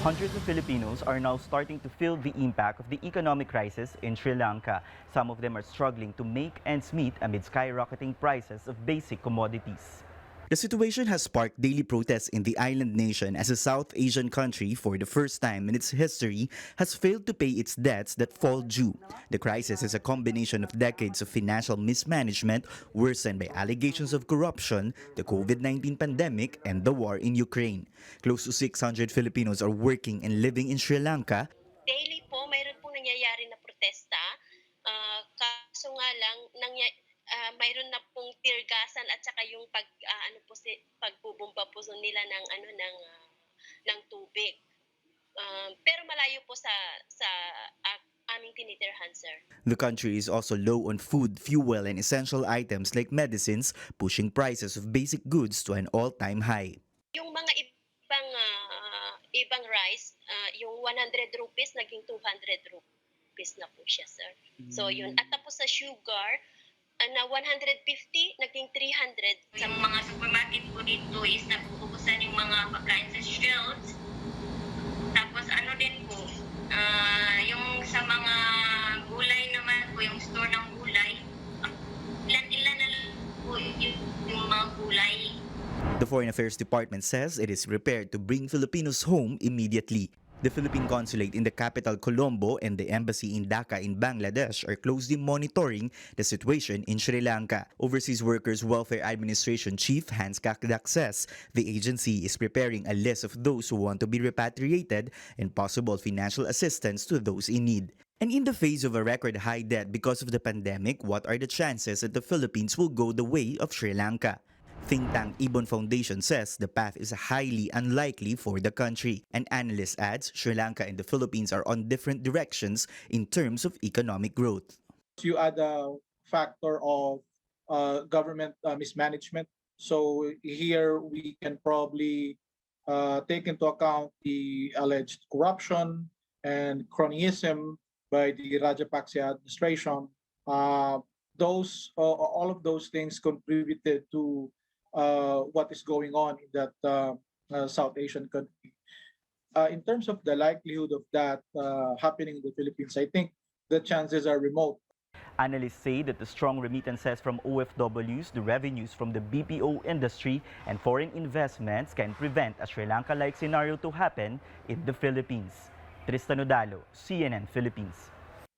Hundreds of Filipinos are now starting to feel the impact of the economic crisis in Sri Lanka. Some of them are struggling to make ends meet amid skyrocketing prices of basic commodities. The situation has sparked daily protests in the island nation as a South Asian country, for the first time in its history, has failed to pay its debts that fall due. The crisis is a combination of decades of financial mismanagement worsened by allegations of corruption, the COVID-19 pandemic, and the war in Ukraine. Close to 600 Filipinos are working and living in Sri Lanka. Daily po, mayroon pong nangyayari na protesta. Kaso nga lang, mayroon na pong tirgasan at saka yung pagbubomba po nila ng tubig. Pero malayo po sa aming tinitirhan, sir. The country is also low on food, fuel, and essential items like medicines, pushing prices of basic goods to an all-time high. Yung mga ibang rice, yung 100 rupees naging 200 rupees na po siya, sir. So yun. At tapos sa sugar, na 150 naging 300. Sa mga supermarket po dito is napupusan yung mga pagkain sa shelves. Tapos din po, yung sa mga gulay naman po, yung store ng gulay, ilan na lang po yung mga gulay. The Foreign Affairs Department says it is prepared to bring Filipinos home immediately. The Philippine Consulate in the capital Colombo and the embassy in Dhaka in Bangladesh are closely monitoring the situation in Sri Lanka. Overseas Workers Welfare Administration Chief Hans Kakdak says the agency is preparing a list of those who want to be repatriated and possible financial assistance to those in need. And in the face of a record high debt because of the pandemic, what are the chances that the Philippines will go the way of Sri Lanka? Think tank Ibon Foundation says the path is highly unlikely for the country. An analyst adds Sri Lanka and the Philippines are on different directions in terms of economic growth. You add a factor of government mismanagement. So here we can probably take into account the alleged corruption and cronyism by the Rajapaksa administration. All of those things contributed to what is going on in that South Asian country. In terms of the likelihood of that happening in the Philippines, I think the chances are remote. Analysts say that the strong remittances from OFWs, the revenues from the BPO industry, and foreign investments can prevent a Sri Lanka-like scenario to happen in the Philippines. Tristan Odalo, CNN Philippines.